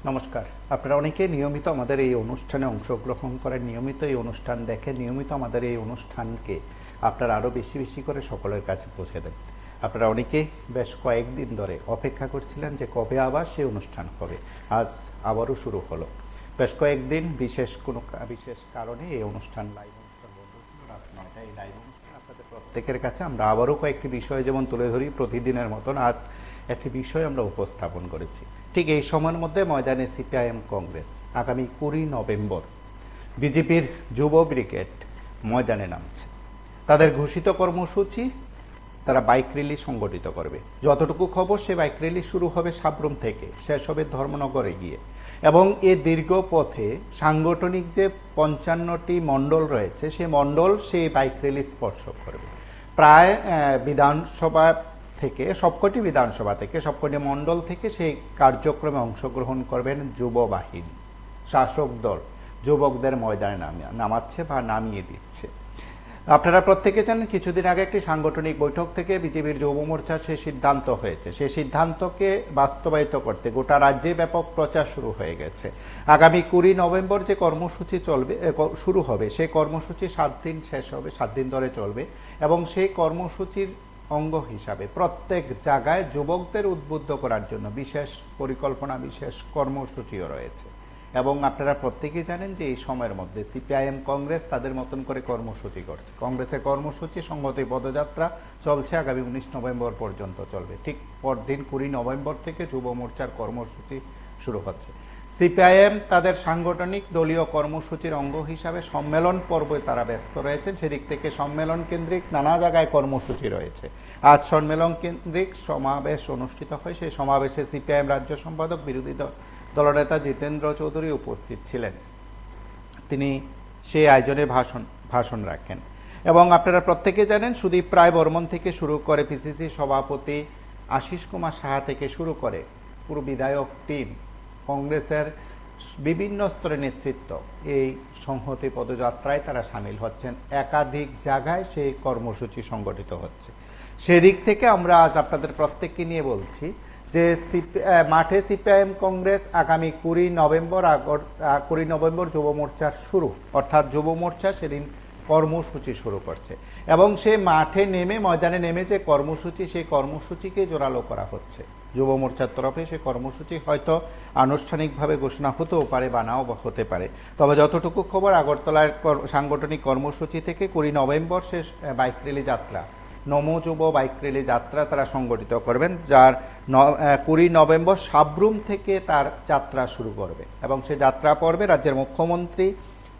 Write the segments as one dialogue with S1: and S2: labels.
S1: নমস্কার। আপনারা অনেকে নিয়মিত আমাদের এই অনুষ্ঠানে অংশগ্রহণ করেন, নিয়মিত এই অনুষ্ঠান দেখেন, নিয়মিত আমাদের এই অনুষ্ঠানকে আপনারা আরও বেশি বেশি করে সকলের কাছে পৌঁছে দেন। আপনারা অনেকে বেশ কয়েকদিন ধরে অপেক্ষা করছিলেন যে কবে আবার সেই অনুষ্ঠান হবে। আজ আবারও শুরু হলো। বেশ কয়েকদিন বিশেষ কারণে এই অনুষ্ঠান লাইভ অনুষ্ঠান বন্ধ ছিল। রাত ৯টায় এই লাইভ অনুষ্ঠান আপনাদের প্রত্যেকের কাছে আমরা আবারও কয়েকটি বিষয় যেমন তুলে ধরি প্রতিদিনের মতন আজ একটি বিষয় আমরা উপস্থাপন করেছি। ঠিক এই সময়ের মধ্যে ময়দানে সিপিআইএম কংগ্রেস আগামী ২০ নভেম্বর বিজেপির যুব ব্রিগেড ময়দানে নামছে। তাদের ঘোষিত কর্মসূচি, তারা বাইক র্যালি সংগঠিত করবে। যতটুকু খবর, সে বাইক র্যালি শুরু হবে সাবরুম থেকে, শেষ হবে ধর্মনগরে গিয়ে। এবং এই দীর্ঘ পথে সাংগঠনিক যে ৫৫টি মণ্ডল রয়েছে, সেই মণ্ডল সেই বাইক র্যালি স্পর্শ করবে। প্রায় বিধানসভা থেকে সবকটি মণ্ডল থেকে সেই কার্যক্রমে অংশগ্রহণ করবেন যুব বাহিনী। শাসক দল যুবকদের ময়দানে নামাচ্ছে বা নামিয়ে দিচ্ছে। আপনারা প্রত্যেকে জানেন কিছুদিন আগে একটি সাংগঠনিক বৈঠক থেকে বিজেপির যুব মোর্চার সেই সিদ্ধান্ত হয়েছে। সেই সিদ্ধান্তকে বাস্তবায়িত করতে গোটা রাজ্যে ব্যাপক প্রচার শুরু হয়ে গেছে। আগামী ২০ নভেম্বর যে কর্মসূচি শুরু হবে, সেই কর্মসূচি ৭ দিন শেষ হবে, ৭ দিন ধরে চলবে। এবং সেই কর্মসূচির অঙ্গ হিসাবে প্রত্যেক জায়গায় যুবকদের উদ্বুদ্ধ করার জন্য বিশেষ পরিকল্পনা, বিশেষ কর্মসূচিও রয়েছে। এবং আপনারা প্রত্যেকেই জানেন যে এই সময়ের মধ্যে সিপিআইএম কংগ্রেস তাদের মতন করে কর্মসূচি করছে। কংগ্রেসের কর্মসূচি সংহতি পদযাত্রা চলছে, আগামী ১৯ নভেম্বর পর্যন্ত চলবে। ঠিক পরদিন ২০ নভেম্বর থেকে যুব মোর্চার কর্মসূচি শুরু হচ্ছে। সিপিআইএম তাদের সাংগঠনিক দলীয় কর্মসূচির অঙ্গ হিসাবে সম্মেলন পর্বে তারা ব্যস্ত রয়েছেন। সেদিক থেকে সম্মেলন কেন্দ্রিক নানা জায়গায় কর্মসূচি রয়েছে। আজ সম্মেলন কেন্দ্রিক সমাবেশ অনুষ্ঠিত হয়। সেই সমাবেশে সিপিআইএম রাজ্য সম্পাদক বিরোধী দলনেতা জিতেন্দ্র চৌধুরী উপস্থিত ছিলেন। তিনি সেই আয়োজনে ভাষণ রাখেন। এবং আপনারা প্রত্যেকে জানেন সুদীপ রায় বর্মন থেকে শুরু করে পিসিসি সভাপতি আশিস কুমার সাহা থেকে শুরু করে পুরো বিধায়ক টিম, কংগ্রেসের বিভিন্ন স্তরের নেতৃত্ব এই সংহতি পদযাত্রায় তারা সামিল হচ্ছেন। একাধিক জায়গায় সেই কর্মসূচি সংগঠিত হচ্ছে। সেদিক থেকে আমরা আজ আপনাদের প্রত্যেককে নিয়ে বলছি যে মাঠে সিপিআইএম কংগ্রেস আগামী ২০ নভেম্বর যুব মোর্চার শুরু, অর্থাৎ যুব মোর্চা সেদিন কর্মসূচি শুরু করছে। এবং সে মাঠে নেমে, ময়দানে নেমে যে কর্মসূচি, সেই কর্মসূচিকে জোরালো করা হচ্ছে যুব মোর্চার তরফে। সেই কর্মসূচি হয়তো আনুষ্ঠানিকভাবে ঘোষণা হতেও পারে বা নাও হতে পারে। তবে যতটুকু খবর, আগরতলার সাংগঠনিক কর্মসূচি থেকে ২০ নভেম্বর সে বাইক র্যালি যাত্রা, নমো যুব বাইক র্যালি যাত্রা তারা সংগঠিত করবেন, যার ২০ নভেম্বর সাবরুম থেকে তার যাত্রা শুরু করবে। এবং সে যাত্রা পর্বে রাজ্যের মুখ্যমন্ত্রী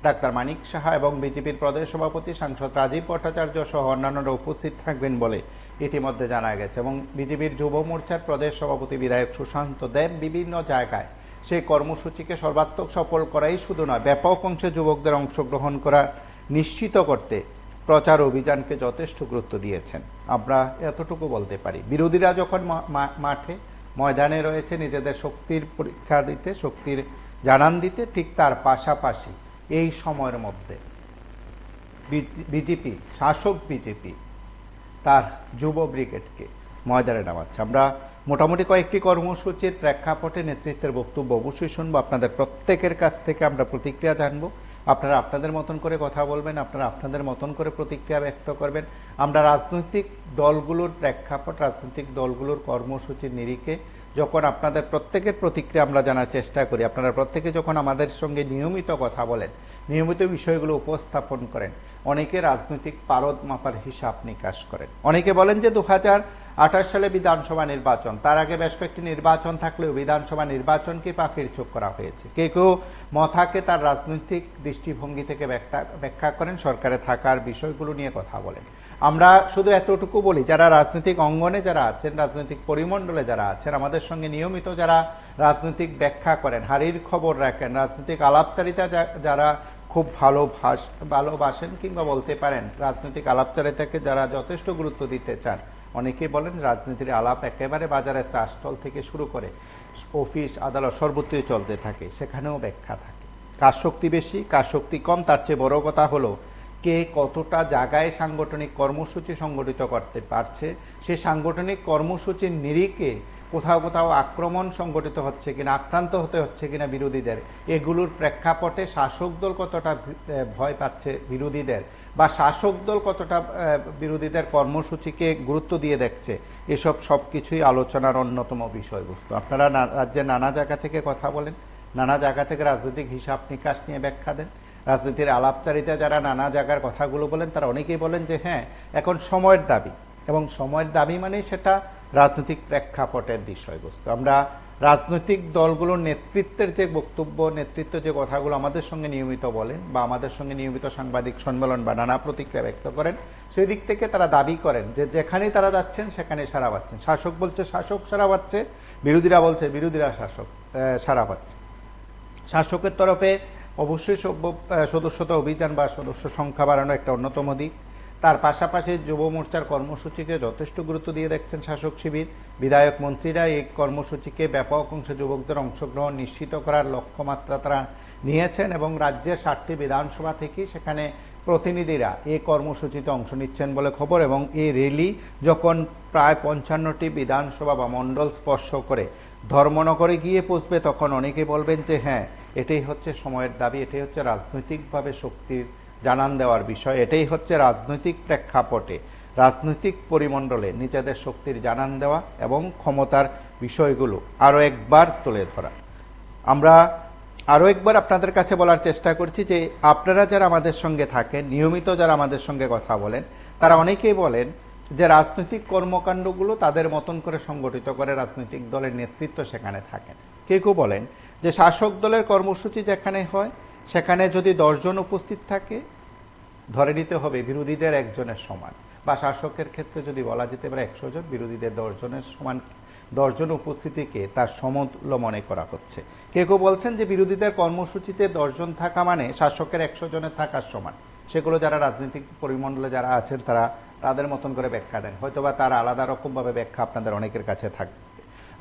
S1: ডাক্তার মানিক সাহা এবং বিজেপির প্রদেশ সভাপতি সাংসদ রাজীব ভট্টাচার্য সহ অন্যান্যরা উপস্থিত থাকবেন বলে ইতিমধ্যে জানা গেছে। এবং বিজেপির যুব মোর্চার প্রদেশ সভাপতি বিধায়ক সুশান্ত দেব বিভিন্ন জায়গায় সেই কর্মসূচিকে সর্বাত্মক সফল করাই শুধু নয়, ব্যাপক অংশে যুবকদের অংশগ্রহণ করা নিশ্চিত করতে প্রচার অভিযানকে যথেষ্ট গুরুত্ব দিয়েছেন। আমরা এতটুকু বলতে পারি, বিরোধীরা যখন মাঠে ময়দানে রয়েছে নিজেদের শক্তির পরীক্ষা দিতে, শক্তির জানান দিতে, ঠিক তার পাশাপাশি এই সময়ের মধ্যে বিজেপি, শাসক বিজেপি তার যুব ব্রিগেডকে ময়দানে নামাচ্ছে। আমরা মোটামুটি কয়েকটি কর্মসূচির প্রেক্ষাপটে নেতৃত্বের বক্তব্য অবশ্যই শুনবো। আপনাদের প্রত্যেকের কাছ থেকে আমরা প্রতিক্রিয়া জানবো। আপনারা আপনাদের মতন করে কথা বলবেন, আপনারা আপনাদের মতন করে প্রতিক্রিয়া ব্যক্ত করবেন। আমরা রাজনৈতিক দলগুলোর প্রেক্ষাপট, রাজনৈতিক দলগুলোর কর্মসূচির নিরিখে যখন আপনাদের প্রত্যেকের প্রতিক্রিয়া আমরা জানার চেষ্টা করি, আপনারা প্রত্যেকে যখন আমাদের সঙ্গে নিয়মিত কথা বলেন, নিয়মিত বিষয়গুলো উপস্থাপন করেন, অনেকে রাজনৈতিক পারদ মাপার হিসাব নিকাশ করেন। অনেকে বলেন যে ২০২৮ সালে বিধানসভা নির্বাচন, তার আগে বেশ কয়েকটি নির্বাচন থাকলেও বিধানসভা নির্বাচনকে পাখির চোখ করা হয়েছে। কেউ কেউ মথাকে তার রাজনৈতিক দৃষ্টিভঙ্গি থেকে ব্যাখ্যা করেন, সরকারে থাকার বিষয়গুলো নিয়ে কথা বলেন। আমরা শুধু এতটুকু বলি, যারা রাজনৈতিক অঙ্গনে যারা আছেন, রাজনৈতিক পরিমণ্ডলে যারা আছেন, আমাদের সঙ্গে নিয়মিত যারা রাজনৈতিক ব্যাখ্যা করেন, হারির খবর রাখেন, রাজনৈতিক আলাপচারিতা যারা খুব ভালোবাসেন কিংবা বলতে পারেন রাজনৈতিক আলাপচারিতাকে যারা যথেষ্ট গুরুত্ব দিতে চান, অনেকেই বলেন রাজনীতির আলাপ একেবারে বাজারের চা স্টল থেকে শুরু করে অফিস আদালত সর্বত্রই চলতে থাকে, সেখানেও ব্যাখ্যা থাকে। কার শক্তি বেশি, কার শক্তি কম, তার চেয়ে বড় কথা হলো কে কতটা জায়গায় সাংগঠনিক কর্মসূচি সংগঠিত করতে পারছে, সেই সাংগঠনিক কর্মসূচির নিরিখে কোথাও কোথাও আক্রমণ সংগঠিত হচ্ছে কিনা, আক্রান্ত হতে হচ্ছে কিনা বিরোধীদের, এগুলোর প্রেক্ষাপটে শাসক দল কতটা ভয় পাচ্ছে বিরোধীদের, বা শাসক দল কতটা বিরোধীদের কর্মসূচিকে গুরুত্ব দিয়ে দেখছে, এসব সবকিছুই আলোচনার অন্যতম বিষয়বস্তু। আপনারা রাজ্যের নানা জায়গা থেকে কথা বলেন, নানা জায়গা থেকে রাজনৈতিক হিসাব নিকাশ নিয়ে ব্যাখ্যা দেন। রাজনীতির আলাপচারিতা যারা নানা জায়গার কথাগুলো বলেন, তারা অনেকেই বলেন যে হ্যাঁ, এখন সময়ের দাবি, এবং সময়ের দাবি মানে সেটা রাজনৈতিক প্রেক্ষাপটের বিষয়বস্তু। আমরা রাজনৈতিক দলগুলোর নেতৃত্বের যে বক্তব্য, নেতৃত্ব যে কথাগুলো আমাদের সঙ্গে নিয়মিত বলেন বা আমাদের সঙ্গে নিয়মিত সাংবাদিক সম্মেলন বা নানা প্রতিক্রিয়া ব্যক্ত করেন, সেই দিক থেকে তারা দাবি করেন যে যেখানেই তারা যাচ্ছেন সেখানে সাড়া পাচ্ছেন। শাসক বলছে শাসক সাড়া পাচ্ছে, বিরোধীরা বলছে বিরোধীরা সাড়া পাচ্ছে। শাসকের তরফে অবশ্যই সদস্যতা অভিযান বা সদস্য সংখ্যা বাড়ানো একটা অন্যতম দিক। তার পাশাপাশি যুব মোর্চার কর্মসূচিকে যথেষ্ট গুরুত্ব দিয়ে দেখছেন শাসক শিবির। বিধায়ক মন্ত্রীরা এই কর্মসূচিকে ব্যাপক অংশে যুবকদের অংশগ্রহণ নিশ্চিত করার লক্ষ্যমাত্রা তারা নিয়েছেন, এবং রাজ্যের 7টি বিধানসভা থেকেই সেখানে প্রতিনিধিরা এই কর্মসূচিতে অংশ নিচ্ছেন বলে খবর। এবং এই র্যালি যখন প্রায় 55টি বিধানসভা বা মণ্ডল স্পর্শ করে ধর্মনগরে গিয়ে পৌঁছবে, তখন অনেকে বলবেন যে হ্যাঁ, এটাই হচ্ছে সময়ের দাবি, এটাই হচ্ছে রাজনৈতিকভাবে শক্তির জানান দেওয়ার বিষয়, এটাই হচ্ছে রাজনৈতিক প্রেক্ষাপটে, রাজনৈতিক পরিমণ্ডলে নিজেদের শক্তির জানান দেওয়া এবং ক্ষমতার বিষয়গুলো আরো একবার তুলে ধরা। আমরা আরো একবার আপনাদের কাছে বলার চেষ্টা করছি যে আপনারা যারা আমাদের সঙ্গে থাকেন, নিয়মিত যারা আমাদের সঙ্গে কথা বলেন, তারা অনেকেই বলেন যে রাজনৈতিক কর্মকাণ্ডগুলো তাদের মতন করে সংগঠিত করে রাজনৈতিক দলের নেতৃত্ব সেখানে থাকেন। কেউ কেউ বলেন যে শাসক দলের কর্মসূচি যেখানে হয় সেখানে যদি 10 জন উপস্থিত থাকে, ধরে নিতে হবে বিরোধীদের 1 জনের সমান, বা শাসকের ক্ষেত্রে যদি বলা যেতে পারে 100 জন, বিরোধীদের 10 জনের সমান, 10 জন উপস্থিতিকে তার সমতুল্য মনে করা হচ্ছে। কেউ কেউ বলছেন যে বিরোধীদের কর্মসূচিতে 10 জন থাকা মানে শাসকের 100 জনের থাকার সমান। সেগুলো যারা রাজনৈতিক পরিমণ্ডলে যারা আছেন তারা তাদের মতন করে ব্যাখ্যা দেন, হয়তোবা তার আলাদা রকম ভাবে ব্যাখ্যা আপনাদের অনেকের কাছে থাকবে।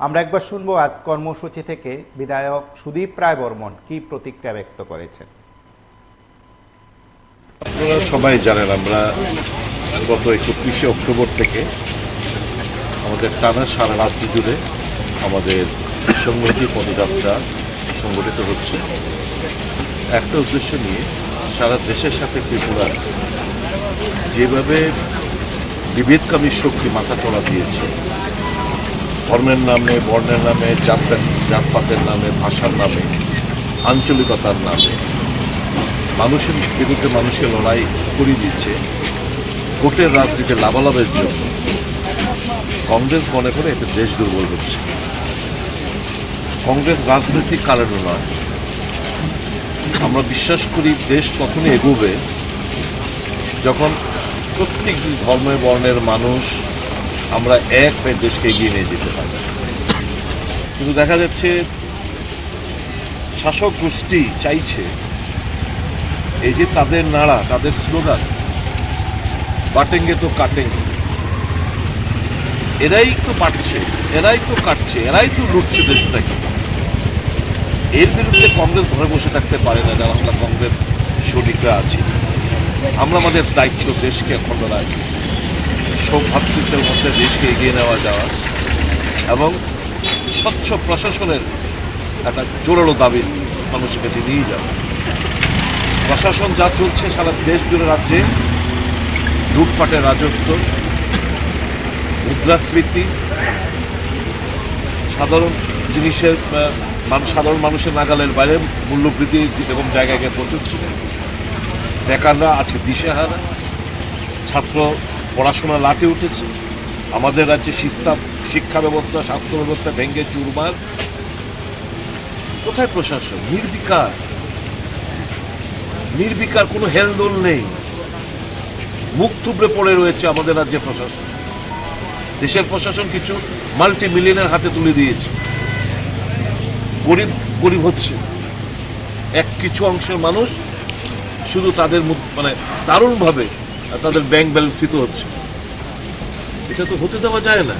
S1: আমরা একবার শুনবো আজ কর্মসূচি থেকে বিধায়ক সুদীপ রায় বর্মন কি প্রতিক্রিয়া ব্যক্ত করেছেন।
S2: আপনারা সবাই জানেন আমরা গত 31শে অক্টোবর থেকে আমাদের টানা সারা রাজ্য জুড়ে আমাদের সংহতি পদযাত্রা সংগঠিত হচ্ছে একটা উদ্দেশ্য নিয়ে। সারা দেশের সাথে ত্রিপুরা যেভাবে বিভেদকামী শক্তি মাথা চড়া দিয়েছে, ধর্মের নামে, বর্ণের নামে, জাতপাতের নামে, ভাষার নামে, আঞ্চলিকতার নামে মানুষের বিরুদ্ধে মানুষকে লড়াই করে দিচ্ছে ভোটের রাজনীতি লাভালাভের জন্য, কংগ্রেস মনে করে এতে দেশ দুর্বল হচ্ছে। কংগ্রেস রাজনৈতিক কারণে নয়, আমরা বিশ্বাস করি দেশ তখনই এগোবে যখন প্রত্যেক ধর্মের বর্ণের মানুষ আমরা এক হয়ে দেশকে এগিয়ে নিয়ে যেতে পারি। কিন্তু দেখা যাচ্ছে শাসক গোষ্ঠী চাইছে এই যে তাদের নাড়া, তাদের স্লোগান বাটেঙ্গে তো কাটেঙ্গে, এরাই তো পাটছে, এরাই তো কাটছে, এরাই তো লুটছে দেশটাকে। এর বিরুদ্ধে কংগ্রেস ঘরে বসে থাকতে পারে না। যারা আমরা কংগ্রেস সৈনিকরা আছি, আমরা আমাদের দায়িত্ব দেশকে অখণ্ড রাখি, সৌভাতৃত্বের মধ্যে দেশকে এগিয়ে নেওয়া যাওয়া এবং স্বচ্ছ প্রশাসনের একটা জোরালো দাবি মানুষের কাছে নিয়ে যাওয়া। প্রশাসন যা চলছে সারা দেশ জুড়ে, রাজ্যে লুটপাটের রাজত্ব, মুদ্রাস্ফীতি, সাধারণ জিনিসের সাধারণ মানুষের নাগালের বাইরে মূল্যবৃদ্ধি এবং জায়গায় পৌঁছচ্ছে, বেকাররা আছে দিশেহারা, ছাত্র পড়াশোনা লাটে উঠেছে, আমাদের রাজ্যে শিক্ষা ব্যবস্থা, স্বাস্থ্য ব্যবস্থা ভেঙ্গে চুরমার। কোথায় প্রশাসন? নির্বিকার, কোনো হেলদোল নেই, মুখ থুবড়ে পড়ে রয়েছে আমাদের রাজ্যের প্রশাসন। দেশের প্রশাসন কিছু মাল্টি মিলিয়নের হাতে তুলে দিয়েছে, গরিব হচ্ছে, কিছু অংশের মানুষ শুধু তাদের দারুণভাবে তাদের ব্যাংক ব্যালেন্স ফিতে হচ্ছে। এটা তো হতে দেওয়া যায় না।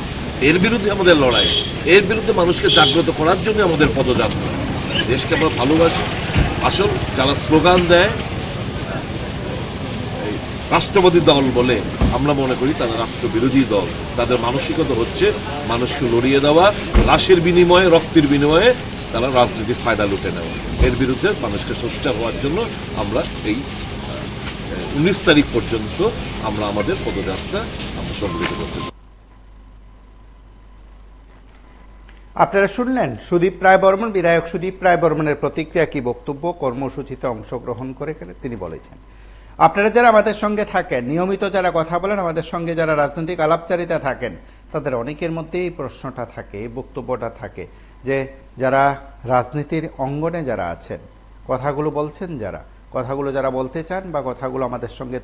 S2: এর বিরুদ্ধে আমাদের লড়াই, এর বিরুদ্ধে মানুষকে জাগ্রত করার জন্য আমাদের পদযাত্রা। দেশকে আমরা ভালোবাসি। আসল যারা স্লোগান দেয় রাষ্ট্রবাদী দল বলে আমরা মনে করি তারা রাষ্ট্রবিরোধী দল। তাদের মানসিকতা হচ্ছে মানুষকে লড়িয়ে দেওয়া, লাশের বিনিময়ে, রক্তের বিনিময়ে তারা রাজনীতির ফায়দা লুটে নেওয়া। এর বিরুদ্ধে মানুষকে সোচ্চার হওয়ার জন্য আমরা এই 19 তারিখ পর্যন্ত আমরা আমাদের পদযাত্রা আমরা সংগঠিত করতে চাই।
S1: আপনারা শুনলেন সুদীপ রায় বর্মন, বিধায়ক সুদীপ রায় বর্মনের প্রতিক্রিয়া, কি বক্তব্য কর্মসূচিতে অংশগ্রহণ করে তিনি বলেছেন। আপনারা যারা আমাদের সঙ্গে থাকেন, নিয়মিত যারা কথা বলেন, আমাদের সঙ্গে যারা রাজনৈতিক আলাপচারিতা থাকেন, তাদের অনেকের মধ্যে এই প্রশ্নটা থাকে, এই বক্তব্যটা থাকে যে যারা রাজনীতির অঙ্গনে যারা আছেন, কথাগুলো বলছেন, কথাগুলো যারা বলতে চান বা কথাগুলো আমাদের সঙ্গে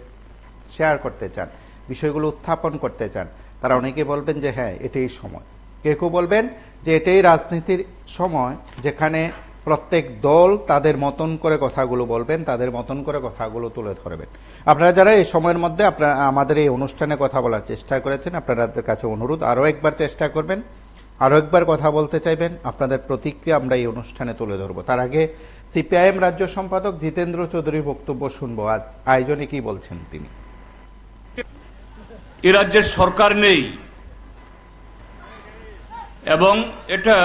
S1: শেয়ার করতে চান, বিষয়গুলো উত্থাপন করতে চান, তারা অনেকে বলবেন যে হ্যাঁ এটাই সময়। কেউ বলবেন যে এটাই রাজনীতির সময় যেখানে প্রত্যেক দল তাদের মতন করে কথাগুলো বলবেন, তাদের মতন করে কথাগুলো তুলে ধরবেন। আপনারা যারা এই সময়ের মধ্যে আপনারা আমাদের এই অনুষ্ঠানে কথা বলার চেষ্টা করেছেন, আপনাদের কাছে অনুরোধ আরো একবার চেষ্টা করবেন, আরো একবার কথা বলতে চাইবেন, আপনাদের প্রতিক্রিয়া আমরা এই অনুষ্ঠানে তুলে ধরবো। তার আগে সিপিআইএম রাজ্য সম্পাদক জিতেন্দ্র চৌধুরীর বক্তব্য শুনবো। আজ আয়োজনে কি বলছেন তিনি।
S3: এ রাজ্যের সরকার নেই এবং এটা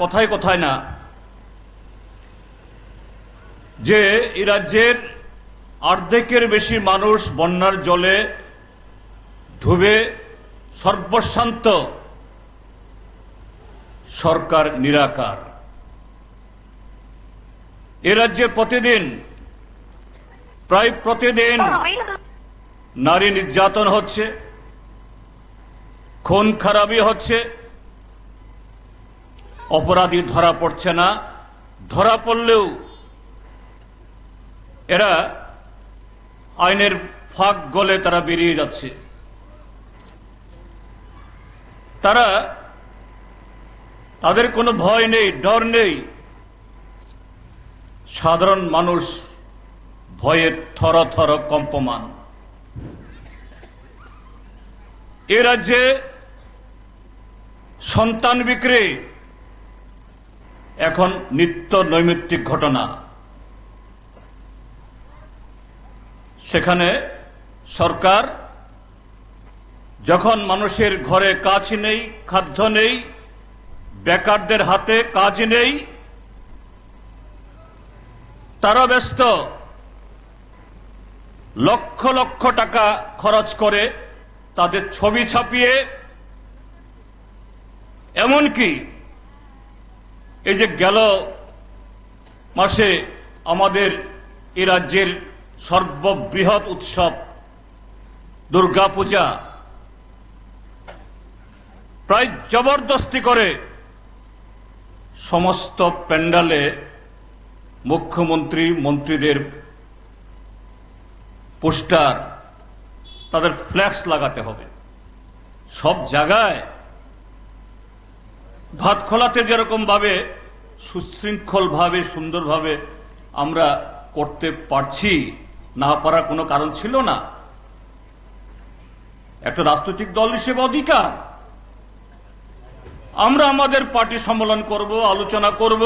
S3: কথায় কথায় না যে এই রাজ্যের অর্ধেকের বেশি মানুষ বন্যার জলে ডুবে সর্বশান্ত, সরকার নিরাকার। এ রাজ্যে প্রায় প্রতিদিন নারী নির্যাতন হচ্ছে, খুন খারাপি হচ্ছে, অপরাধী ধরা পড়ছে না, ধরা পড়লেও এরা আইনের ফাঁক গলে তারা বেরিয়ে যাচ্ছে। তাদের কোনো ভয় নেই, ডর নেই। সাধারণ মানুষ ভয়ে থর থর কম্পমান। এ রাজ্যে সন্তান বিক্রি এখন নিত্য নৈমিত্তিক ঘটনা। সেখানে সরকার যখন মানুষের ঘরে কাজ নেই, খাদ্য নেই, বেকারদের হাতে কাজ নেই, তারা ব্যস্ত লক্ষ লক্ষ টাকা খরচ করে তাদের ছবি ছাপিয়ে, এমনকি এই যে গেল মাসে আমাদের এ রাজ্যের সর্ববৃহৎ উৎসব দুর্গাপূজা প্রায় জবরদস্তি করে সমস্ত প্যান্ডালে মুখ্যমন্ত্রী, মন্ত্রীদের পোস্টার, তাদের ফ্ল্যাক্স লাগাতে হবে। সব জায়গায় ভাতখোলাতে যেরকম ভাবে সুশৃঙ্খল ভাবে, সুন্দরভাবে আমরা করতে পারছি, না পারার কোনো কারণ ছিল না। একটা রাজনৈতিক দল হিসেবে অধিকার, আমরা আমাদের পার্টি সম্মেলন করব, আলোচনা করব,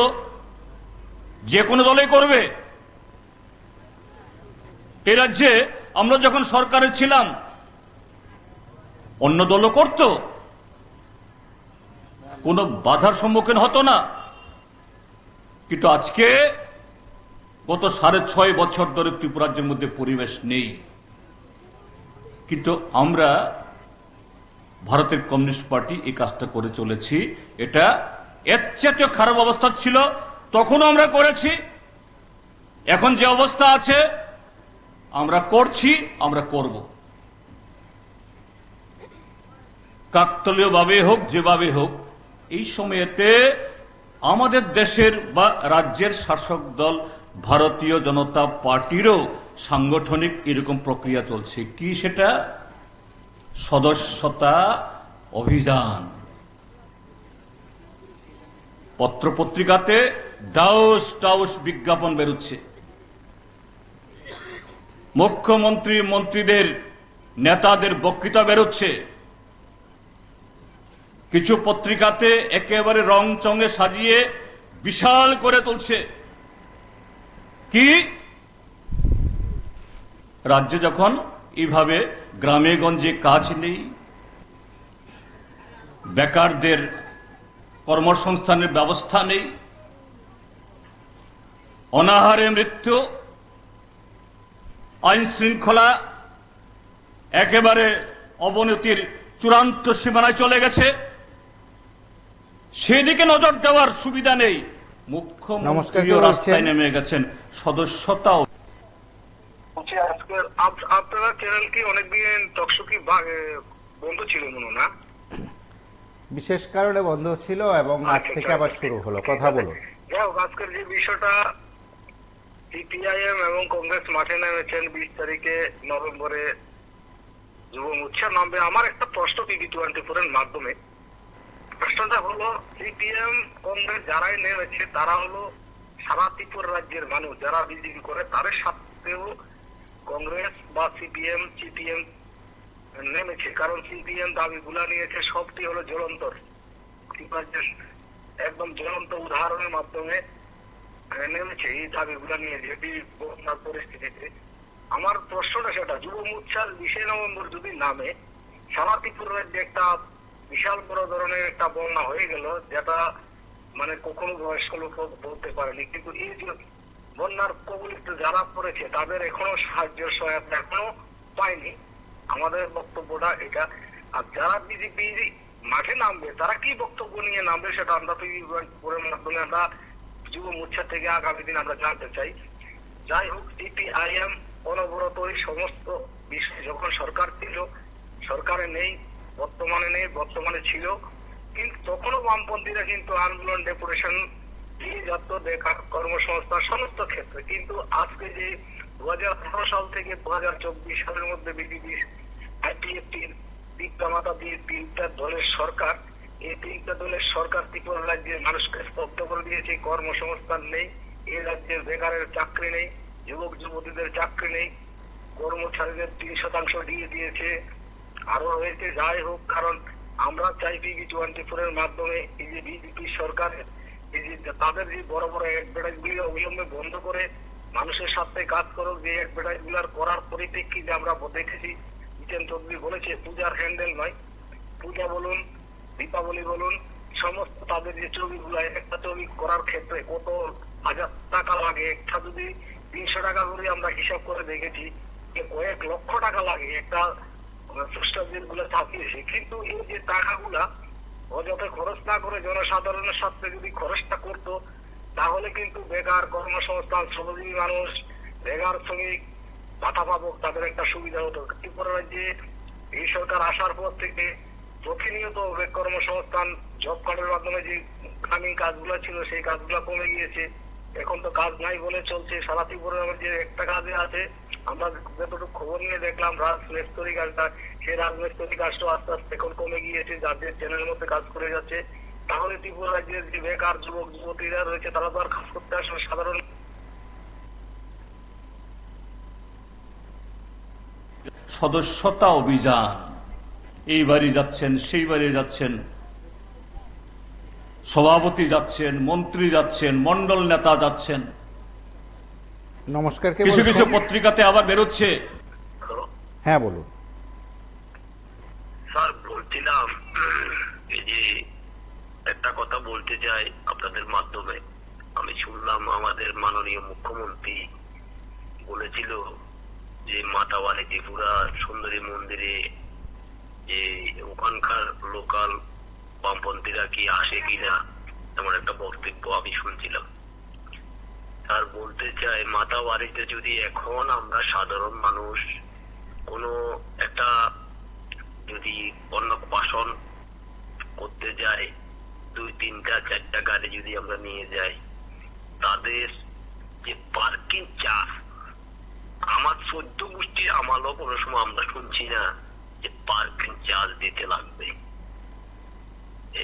S3: যে কোনো দলে করবে। এ রাজ্যে আমরা যখন সরকারে ছিলাম অন্য দলও করত, কোনো বাধার সম্মুখীন হতো না। কিন্তু আজকে গত 6.5 বছর ধরে ত্রিপুরা রাজ্যের মধ্যে পরিবেশ নেই। কিন্তু আমরা ভারতের কমিউনিস্ট পার্টি এই কাজটা করে চলেছি। এটা এর চেয়ে খারাপ অবস্থা ছিল, তখনও আমরা করেছি। এখন যে অবস্থা আছে আমরা করছি, আমরা করব। কাকতালীয় ভাবে হোক, যেভাবে হোক, এই সময়েতে আমাদের দেশের বা রাজ্যের শাসক দল ভারতীয় জনতা পার্টিরও সাংগঠনিক এরকম প্রক্রিয়া চলছে। কি সেটা? সদস্যতা অভিযান। পত্রপত্রিকাতে ডাউস টাউস বিজ্ঞাপন বেরোচ্ছে, মুখ্যমন্ত্রী, মন্ত্রীদের, নেতাদের বক্তৃতা বেরোচ্ছে। কিছু পত্রিকাতে একেবারে রং চঙে সাজিয়ে বিশাল করে তুলছে। কি রাজ্যে যখন এইভাবে গ্রামে গঞ্জে কাজ নেই, বেকারদের কর্মসংস্থানের ব্যবস্থা নেই, অনাহারে মৃত্যু, আইন শৃঙ্খলা একেবারে অবনতির চূড়ান্ত সীমানায় চলে গেছে, সেদিকে নজর দেওয়ার সুবিধা নেই। মুখ্যমন্ত্রীও রাস্তায় নেমে গেছেন, সদস্যতাও।
S4: আপনারা চ্যানেল কি অনেকদিন টকশো কি বন্ধ ছিল মনে না?
S1: বিশেষ কারণে বন্ধ ছিল এবং আজ থেকে আবার শুরু হলো। কথা বলুন।
S4: যাই হোক, আজকের যে বিষয়টা, সিপিআইএম এবং কংগ্রেস মাঠে নেমেছেন 20 তারিখে নভেম্বরে যুব মোর্চা নামবে। আমার একটা প্রশ্ন টিভি24 এর মাধ্যমে, প্রশ্নটা হলো সিপিএম কংগ্রেস যারাই নেমেছে তারা হলো সারা ত্রিপুরা রাজ্যের মানুষ, যারা বিজেপি করে তাদের সাথেও কংগ্রেস বা সিপিএম নেমেছে। কারণ সিপিএম দাবিগুলা নিয়েছে সবটি হলো জ্বলন্ত, একদম জ্বলন্ত উদাহরণের মাধ্যমে নেমেছে এই দাবিগুলা নিয়ে যেটি বন্যার পরিস্থিতিতে। আমার প্রশ্নটা সেটা, যুব মোর্চার 20 নভেম্বর যদি নামে, সারা ত্রিপুরা রাজ্যে একটা বিশাল বড় ধরনের একটা বন্যা হয়ে গেল, যেটা মানে কখনো বয়স্ক লোক বলতে পারেনি, কিন্তু এই যে বন্যার কবলিত যারা পড়েছে তাদের এখনো সাহায্যের সহায়তা এখনো পায়নি। আমাদের বক্তব্যটা এটা। আর যারা বিজেপি মাঠে নামবে তারা কি বক্তব্য নিয়ে নামবে সেটা আমরা টিভি24 মাধ্যমে আমরা যুব মোর্চা থেকে আগামী দিন আমরা জানতে চাই। যাই হোক, সিপিআইএম অনবরত এই সমস্ত বিষয় যখন সরকার ছিল, সরকারে নেই, বর্তমানে ছিল, কিন্তু তখনও বামপন্থীরা কিন্তু আন্দোলন ডেপুটেশন দিয়ে যেত বেকার কর্মসংস্থান সমস্ত ক্ষেত্রে। কিন্তু আজকে যে 2018 সাল থেকে 2024 সালের মধ্যে বিজেপি আইপিএফটির দিকমাতা দিয়ে 3টা দলের সরকার, এই 3টা দলের সরকার ত্রিপুরা রাজ্যের মানুষকে স্তব্ধ করে দিয়েছে। কর্মসংস্থান নেই, এই রাজ্যের বেকারের চাকরি নেই, যুবক যুবতীদের চাকরি নেই, কর্মচারীদের 3% দিয়ে দিয়েছে, আরো হয়েছে। যাই হোক, কারণ আমরা চাই টিভি24 এর মাধ্যমে এই যে বিজেপি সরকারের এই যে তাদের যে বড় বড় অ্যাডভার্টাইজ গুলো অবিলম্বে বন্ধ করে মানুষের সাথে কাজ করুক। যে অ্যাডভার্টাইজ গুলার করার পরিপ্রেক্ষিতে আমরা দেখেছি, জিতেন চৌধুরী বলেছে পূজার হ্যান্ডেল নয়, পূজা বলুন, দীপাবলি বলুন, সমস্ত তাদের যে ছবিগুলো, একটা ছবি করার ক্ষেত্রে কত হাজার টাকা লাগে। একটা যদি 300 টাকা করে আমরা হিসাব করে দেখেছি, কয়েক লক্ষ টাকা লাগে একটা পোস্টার গুলো ছাপিয়েছে। কিন্তু এই যে টাকাগুলা অযথা খরচ না করে জনসাধারণের সাথে যদি খরচটা করতো, তাহলে কিন্তু বেকার কর্মসংস্থান, শ্রমজীবী মানুষ, বেকার শ্রমিক ভাতা পাবক, তাদের একটা সুবিধা হতো। ত্রিপুরা রাজ্যে এই সরকার আসার পর থেকে প্রতিনিয়ত কর্মসংস্থান জব কার্ডের মাধ্যমে যে গ্রামীণ কাজগুলো ছিল সেই কাজগুলো কমে গিয়েছে। এখন তো কাজ নাই বলে চলছে। সারা ত্রিপুরার যে একটা কাজে আছে, আমরা যতটুকু খবর নিয়ে দেখলাম রাজমিস্ত্রি কাজটা, সেই রাজমিস্ত্রি কাজটা আস্তে আস্তে এখন কমে গিয়েছে, যাদের চ্যানেলের মধ্যে কাজ করে যাচ্ছে। তাহলে ত্রিপুরা রাজ্যের যে বেকার যুবক যুবতীরা রয়েছে তারা তো আর কাজ করতে আসলে সাধারণ
S3: সদস্যতা অভিযান, এই বাড়ি যাচ্ছেন, সেই বাড়ি যাচ্ছেন, সভাপতি যাচ্ছেন, মন্ত্রী যাচ্ছেন, মন্ডল নেতা যাচ্ছেন।
S1: নমস্কার।
S3: কিছু কিছু পত্রিকাতে আবার বেরোচ্ছে।
S1: হ্যাঁ বলুন
S4: স্যার। বলছিলাম এই যে একটা কথা বলতে চাই আপনাদের মাধ্যমে। আমি শুনলাম আমাদের মাননীয় মুখ্যমন্ত্রী বলেছিল যে মাতাওয়ালি ত্রিপুরা সুন্দরী মন্দিরে যে ওখানকার লোকাল বামপন্থীরা কি আসে কিনা, এমন একটা বক্তব্য আমি শুনছিলাম। আর বলতে চাই, মাতাওয়ারিতে যদি এখন আমরা সাধারণ মানুষ কোনো একটা যদি অন্নপ্রাশন করতে যাই, 2, 3, 4 গাড়ি যদি আমরা নিয়ে যাই, তাদের যে পার্কিং চার্জ, আমার 14 গোষ্ঠীর আমারও কোনো সময় আমরা শুনছি না যে পার্কিং চার্জ দিতে লাগবে।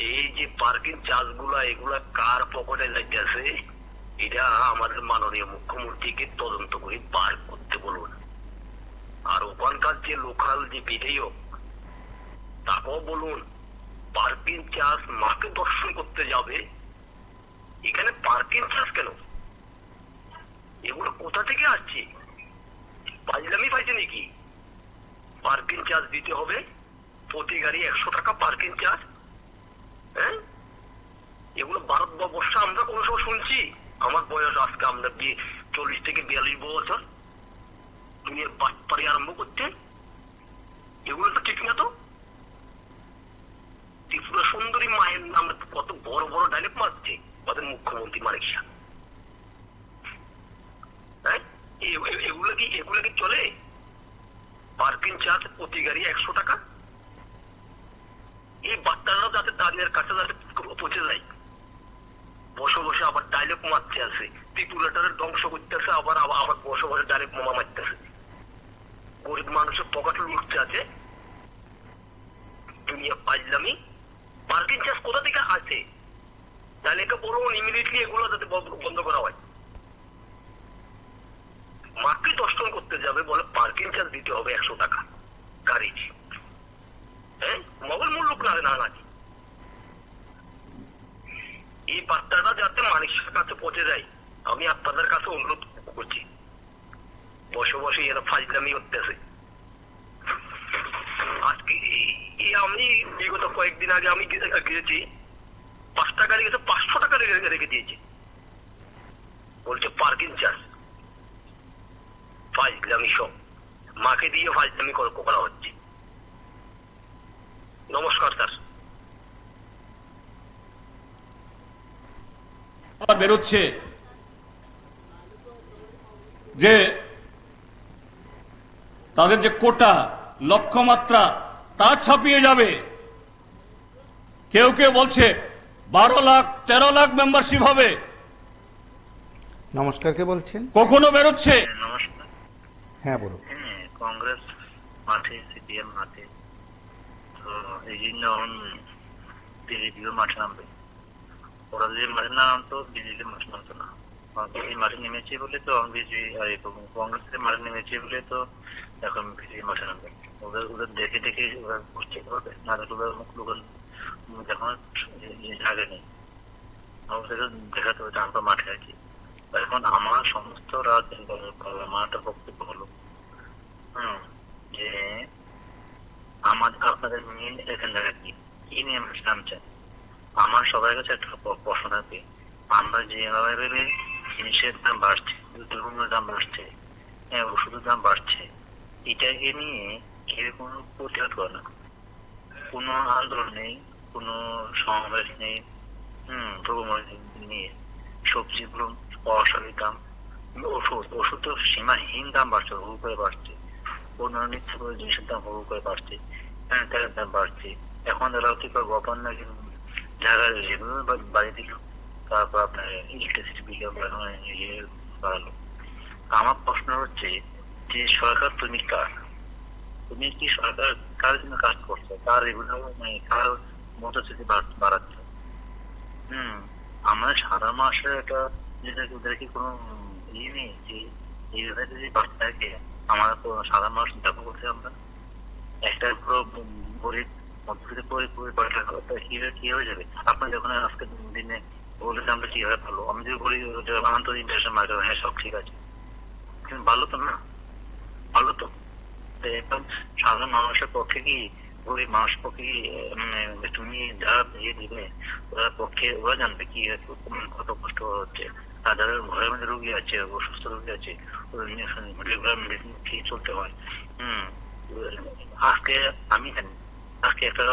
S4: এই যে পার্কিং চার্জ গুলা, এগুলা কার পকেটে লাগতেছে, এটা আমাদের মাননীয় মুখ্যমন্ত্রীকে তদন্ত করে বার করতে বলুন। আর ওখানকার যে লোকাল যে বিধায়ক, তাকেও বলুন পার্কিং চার্জ মাকে দর্শন করতে যাবে, এখানে পার্কিং চার্জ কেন, এগুলো কোথা থেকে আসছে? পাইলামি পাইছে নাকি? পার্কিং চার্জ দিতে হবে, প্রতি গাড়ি 100 টাকা পার্কিং চার্জ। হ্যাঁ, এগুলো ভারতবর্ষে আমরা কোনো সময় শুনছি? আমার বয়স আজকে আমরা 40 থেকে 42 বছর, তুমি বাটপাড়ি আরম্ভ করতে, এগুলো তো ঠিক না। তো ত্রিপুরা সুন্দরী মায়ের নামে কত বড় বড় ডায়লগ মারছে ওদের মুখ্যমন্ত্রী মানিক শাহ। এগুলো কি চলে? পার্কিং চার্জ প্রতি গাড়ি 100 টাকা। এই বার্তাটা যাতে তাদের কাছে যাতে পৌঁছে যায়। বসে বসে আবার ডায়লগ মারতে আছে, ত্রিপুরাটারে ধ্বংস করতেছে, আবার আবার বসে বসে ডায়লগ মামা মারতেছে। গরিব মানুষের পকেটে লুটতে আছে দুনিয়া পাইলামি। পার্কিং চার্জ কোথা থেকে আছে? তাহলে একে বলুন ইমিডিয়েটলি এগুলো যাতে বন্ধ করা হয়। মাকে দর্শন করতে যাবে, বলে পার্কিং চার্জ দিতে হবে 100 টাকা গাড়ি। হ্যাঁ, মোবাইল মূল্য না নাকি? এই বার্তাটা যাতে মানুষের কাছে পৌঁছে যায়, আমি আপনাদের কাছে অনুরোধ করছি। বসে বসে এরা ফাজলামি করতেছে। আজকে আমি বিগত কয়েকদিন আগে আমি গিয়েছি, 5টা গাড়ি গেছে 500 টাকা রেখে দিয়েছি, বলছে পার্কিং চার্জ। ফাজলামি সব মাকে দিয়ে ফাজলামি করা হচ্ছে। নমস্কার স্যার।
S3: বেরোচ্ছে যে তাদের যে কোটা লক্ষ্যমাত্রা তা ছাপিয়ে যাবে। কেউ কেউ বলছে 12 লাখ 13 লাখ মেম্বারশিপ হবে।
S1: নমস্কার, কে বলছেন?
S3: কখনো বেরোচ্ছে।
S5: নমস্কার।
S1: হ্যাঁ বলুন।
S5: হ্যাঁ, কংগ্রেস মাঠে, সিপিএম মাঠে, তো এই জন্য বিজেপিও মাঠে নামবে। ওরা যদি মাঠে না নামতো বিজেপি মাঠে নামতো না। এই মাঠে নেমেছে বলে তো কংগ্রেসের মাঠে নেমেছে বলে তো এখন বিজেপি মাঠে নামবে। ওদের দেখে দেখে ওরা বুঝতে পারবে, না ওদের মুখ লোকাল এখন আগে নেই, ওদেরকে দেখাতে হবে আমরা মাঠে আছি। এখন আমার সমস্ত রাজনীতি দলের মাঠে বক্তব্য হলো যে আপনাদের মেন এজেন্ডাটা কি নিয়ে নামছেন। আমার সবার কাছে একটা প্রশ্ন থাকে, আমরা যেভাবে জিনিসের দাম বাড়ছে, দ্রব্যের দাম বাড়ছে, ওষুধের দাম বাড়ছে, এটাকে নিয়ে কেউ কোনো প্রতিবাদ করে না, কোনো আন্দোলন নেই, কোনো সমাবেশ নেই। দ্রব্যমূল্য নিয়ে সবজিগুলো অস্বাভাবিক দাম, ওষুধ তো সীমাহীন দাম বাড়ছে, হু করে বাড়ছে, অন্যান্য নিত্য জিনিসের দাম হু করে বাড়ছে, তেলের দাম বাড়ছে। এখন তারা কি করে গভর্নমেন্ট নাকি যারা যেগুলো বাড়ি দিল, তারপর আপনার ইলেকট্রিসিটি বিল বাড়ালো। আমার প্রশ্ন হচ্ছে যে সরকার তুমি কার? তুমি কি সরকার কার জন্য কাজ করছো? কার এগুলো মানে কার মধ্যস্থিতি বাড়াচ্ছে? আমরা সারা মাসে একটা যেটা ওদের কি কোনো ইয়ে নেই যে এইভাবে যদি বাচ্চাকে আমরা তো সারা মাস দেখো করতে আমরা একটা পুরো গরিব মধ্যবিত্ত পরিবারটা কি হয়ে যাবে? আপনার যখন আজকে দিনে বলেছে আমরা কিভাবে ভালো, আমি যদি বলি আন্তর্জাতিক ইন্টারন্যাশনাল মার্কেট, হ্যাঁ সব ঠিক আছে, কিন্তু ভালো তো না, ভালো তো এখন সাধারণ মানুষের পক্ষে কি, গরিব মানুষের পক্ষে কি তুমি যারা ইয়ে দিবে ওরা পক্ষে ওরা জানবে কি কত কষ্ট হচ্ছে। আর যাদের ঘরের মধ্যে রোগী আছে, অসুস্থ রোগী আছে, রেগুলার মেডিসিন খেয়ে চলতে হয়। আজকে আমি জানি আজকে একটা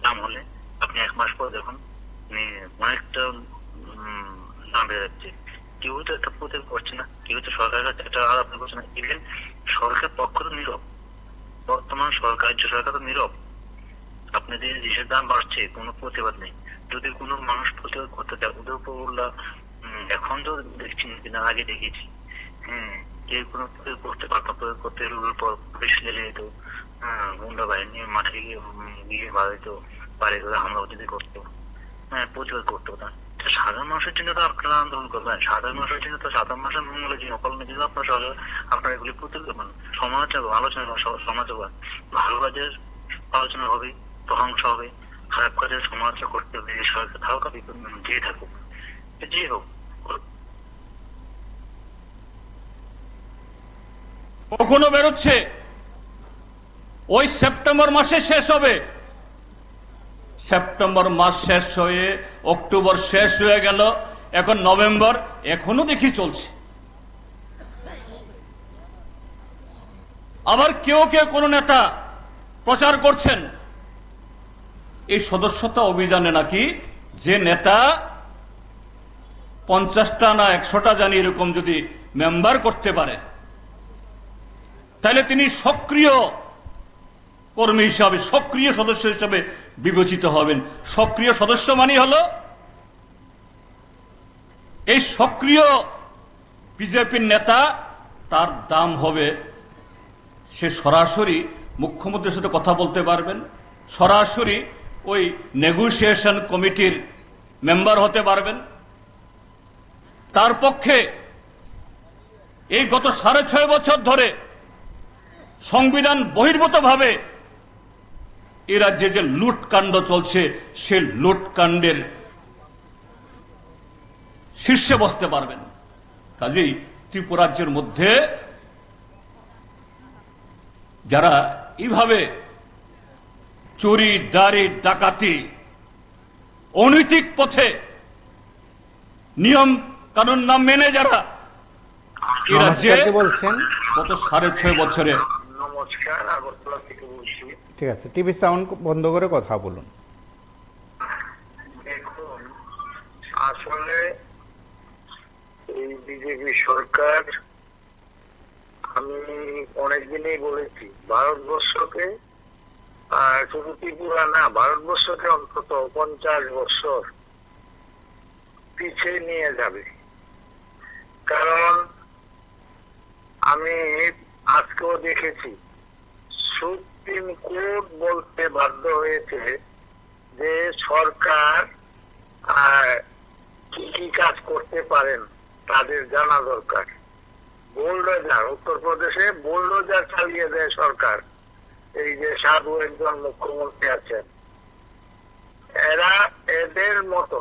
S5: দাম হলে আপনি 1 মাস পর দেখুন অনেকটা দাম বেড়ে যাচ্ছে। কেউ তো একটা প্রতিবাদ করছে না, কেউ তো সরকারের কাছে একটা আলাপ করছে না। ইভেন সরকার পক্ষ তো নীরব, বর্তমান সরকার তো নীরব। আপনাদের জিনিসের দাম বাড়ছে, কোনো প্রতিবাদ নেই। যদি কোনো মানুষ প্রতিবাদ করতে চায় ওদের উপর উল্লা এখন তো দেখছি কিনা আগে দেখেছি কেউ কোনো প্রতিবাদ করতে পারতো, প্রতিবাদ করতে পর পুলিশ লেগে যেত, গুন্ডা বাহিনী মাঠে গিয়ে বাড়াইতো, বাড়ি করে হামলা যদি করতো, প্রতিবাদ করতো না। সাধারণ মানুষের জন্য তো আপনারা আন্দোলন করবেন, সাধারণ মানুষের জন্য তো সাধারণ মানুষের মঙ্গলের জন্য কলমের জন্য আপনারা এগুলি প্রতিবাদ করবেন। সমাজ আলোচনা সমাজ ভালো কাজের আলোচনা হবে, প্রশংসা হবে, খারাপ কাজের সমালোচনা করতে হবে। সরকার হালকা দিয়ে থাকুক, যে হোক।
S3: কখনো বেরোচ্ছে ওই সেপ্টেম্বর মাসে শেষ হবে। সেপ্টেম্বর মাস শেষ হয়ে অক্টোবর শেষ হয়ে গেল, এখন নভেম্বর, এখনো দেখি চলছে। আবার কেউ কেউ কোন নেতা প্রচার করছেন এই সদস্যতা অভিযানে নাকি যে নেতা 50টা না 100টা জানি এরকম যদি মেম্বার করতে পারে তাহলে তিনি সক্রিয় কর্মী হিসাবে, সক্রিয় সদস্য হিসাবে বিবেচিত হবেন। সক্রিয় সদস্য মানে হল এই সক্রিয় বিজেপির নেতা, তার দাম হবে সে সরাসরি মুখ্যমন্ত্রীর সাথে কথা বলতে পারবেন, সরাসরি ওই নেগোসিয়েশন কমিটির মেম্বার হতে পারবেন। তার পক্ষে এই গত 6.5 বছর ধরে সংবিধান বহির্ভূতভাবে এই রাজ্যে যে লুটকাণ্ড চলছে, সে লুটকাণ্ডের শীর্ষে বসতে পারবেন। কাজেই ত্রিপুরাজ্যের মধ্যে যারা এইভাবে চুরি, দাড়ি, ডাকাতি, অনৈতিক পথে নিয়ম কানুন না মেনে যারা এই রাজ্যে
S1: বলছেন
S3: গত 6.5 বছরে।
S4: নমস্কার, আগরতলা থেকে বলছি।
S1: ঠিক আছে, টিভি সাউন্ড বন্ধ করে কথা বলুন।
S4: দেখুন, আসলে এই বিজেপি সরকার, আমি অনেকদিনই বলেছি, ভারতবর্ষকে শুধু ত্রিপুরা না, ভারতবর্ষকে অন্তত 50 বছর পিছিয়ে নিয়ে যাবে। কারণ আমি আজকেও দেখেছি সুপ্রিম কোর্ট বলতে বাধ্য হয়েছে যে সরকার কি কি কাজ করতে পারেন তাদের জানা দরকার। বুলডোজার, উত্তরপ্রদেশে বুলডোজার চালিয়ে দেয় সরকার। এই যে সাধু একজন মুখ্যমন্ত্রী আছেন, এরা এদের মতো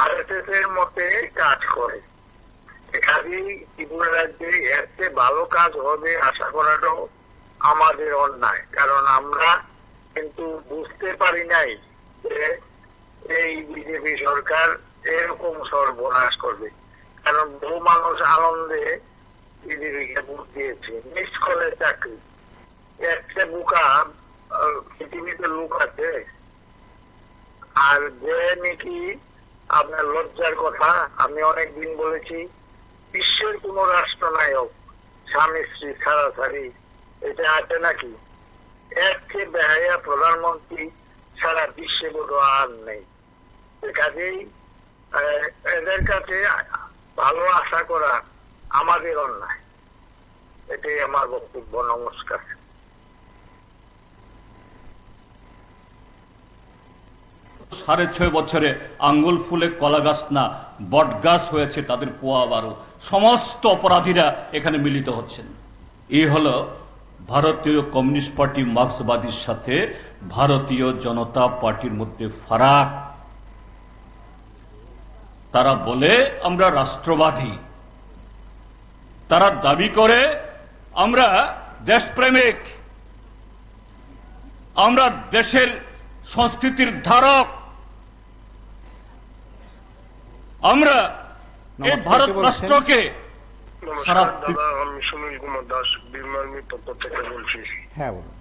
S4: আরএসএস এর মতে কাজ করে। কাজেই ত্রিপুরা রাজ্যে এর চেয়ে ভালো কাজ হবে আশা করাটাও আমাদের অন্যায়। কারণ আমরা কিন্তু বুঝতে পারি নাই যে এই বিজেপি সরকার এরকম সর্বনাশ করবে। কারণ বহু মানুষ আনন্দে বিজেপিকে ভোট দিয়েছে, মিস করে চাকরি। একটা বোকা পৃথিবীতে লোক আছে। আর যে নাকি আপনার লজ্জার কথা, আমি অনেকদিন বলেছি, বিশ্বের কোন রাষ্ট্রনায়ক স্বামী স্ত্রী ছাড়াছাড়ি এটা আছে নাকি? এর চেয়ে বেহায়া প্রধানমন্ত্রী সারা বিশ্বে বোধ আর নেই। কাজেই এদের কাছে ভালো আশা করা আমাদের অন্যায়। এটাই আমার বক্তব্য। নমস্কার।
S3: সাড়ে 6 বছরে আঙ্গুল ফুলে কলা গাছ না বট গাছ হয়েছে তাদের পোয়া বারো। সমস্ত অপরাধীরা এখানে মিলিত হচ্ছেন। এই হল ভারতীয় কমিউনিস্ট পার্টি মার্ক্সবাদীর সাথে ভারতীয় জনতা পার্টির মধ্যে ফারাক। তারা বলে আমরা রাষ্ট্রবাদী, তারা দাবি করে আমরা দেশপ্রেমিক, আমরা দেশের সংস্কৃতির ধারক, আমরা এই ভারত রাষ্ট্রকে
S4: নমস্কার দাদা, আমি সুনীল কুমার দাস বিমানের পক্ষ থেকে বলছি।
S1: হ্যাঁ বলুন।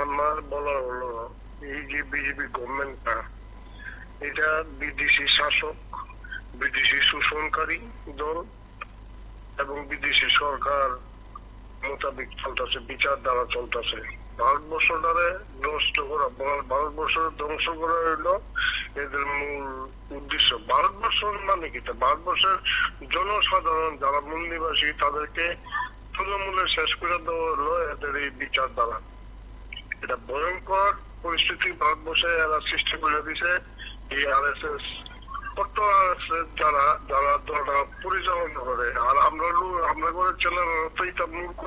S4: আমার বলা হলো, এই যে বিজেপি গভর্নমেন্টটা, এটা বিদেশি শাসক, বিদেশি শোষণকারী দল এবং বিদেশি সরকার মোতাবেক চলতেছে, বিচার দ্বারা চলতেছে। ভারতবর্ষটারে নষ্ট করা, ভারতবর্ষের ধ্বংস করা হইলো এদের মূল উদ্দেশ্য। ভারতবর্ষ মানে কি? ভারতবর্ষের জনসাধারণ যারা মূল নিবাসী তাদেরকে তৃণমূলে শেষ করে দেওয়া হলো এদের এই বিচার দ্বারা। এটা ভয়ঙ্কর পরিস্থিতি ভারতবর্ষে এরা সৃষ্টি করে দিছে। এই আরএসএস যারা যারা দলটা পরিচালনা করে, আর আমরা করে ছেলেরা তো এটা মূর্খ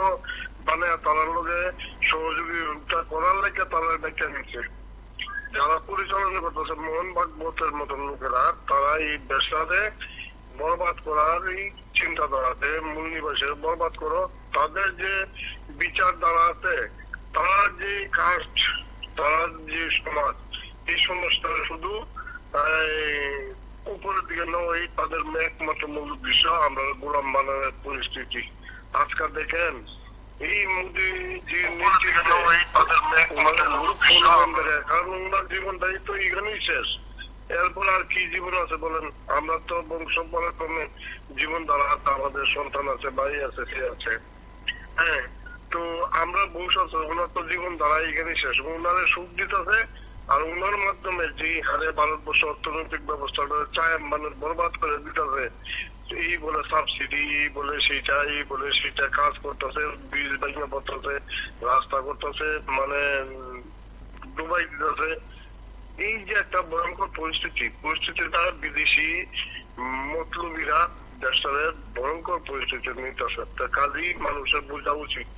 S4: বানায় তারা লোকে সহযোগিতা করার লেগে তারা ডেকে নিচ্ছে। যারা পরিচালনা করতেছে মোহন ভাগবতের মতন লোকেরা, তারা এই দেশটাতে বরবাদ করার এই চিন্তাধারাতে মূল নিবাসে বরবাদ করো, তাদের যে বিচারধারা আছে, তারা যে কাস্ট, তারা যে সমাজ, এই সমস্যাটা শুধু উপরের দিকে নয়, তাদের একমাত্র মূল বিষয় আমরা গোলাম বানানোর পরিস্থিতি। আজকাল দেখেন এই মোদী যে কারণ ওনার জীবনটাই তো এখানেই শেষ, এরপর আর কি জীবন আছে বলেন? আমরা তো বংশ পরাক্রমে জীবন ধারা আছে, আমাদের সন্তান আছে, ভাই আছে, সে আছে, হ্যাঁ। তো আমরা বংশ আছে, ওনার তো জীবন ধারা এখানেই শেষ। ওনারে সুখ দিতেছে, আর ওনার মাধ্যমে যে হারে ভারতবর্ষ অর্থনৈতিক ব্যবস্থাটা চায় মানুষ বরবাদ করে দিতেছে, এই বলে সাবসিডি, এই বলে সেইটা, এই বলে সেইটা কাজ করতেছে, বীজ বাইনা করতেছে, রাস্তা করতেছে, মানে ডুবাই দিতেছে। এই যে একটা ভয়ঙ্কর পরিস্থিতিটা বিদেশি মতলবীরা দেশটারে ভয়ঙ্কর পরিস্থিতি নিতেছে। কাজেই মানুষের বোঝা উচিত,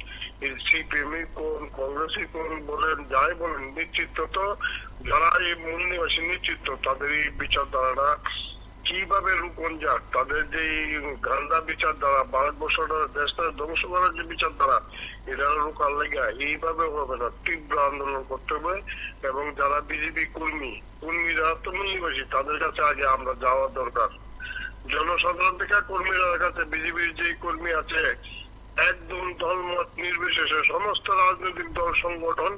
S4: সিপিএমই কোন, কংগ্রেসই কোন বলেন, যাই বলেন, নেতৃত্ব তো যারা এই মূল নিবাসী নেতৃত্ব, তাদের এই বিচারধারাটা কিভাবে রূপন যাক, তাদের যে গান্ধা বিচারধারা, ভারতবর্ষটা দেশটা ধ্বংস করার যে বিচারধারা, এটা রোকার লেগে এইভাবে হবে না, তীব্র আন্দোলন করতে হবে। এবং যারা বিজেপি কর্মীরা তো মূল নিবাসী, তাদের কাছে আগে আমরা যাওয়া দরকার। জনসাধারণ থেকে কর্মীদের কাছে, বিজেপির যে কর্মী আছে, একদম দলমত নির্বিশেষে সমস্ত রাজনৈতিক দল সংগঠন,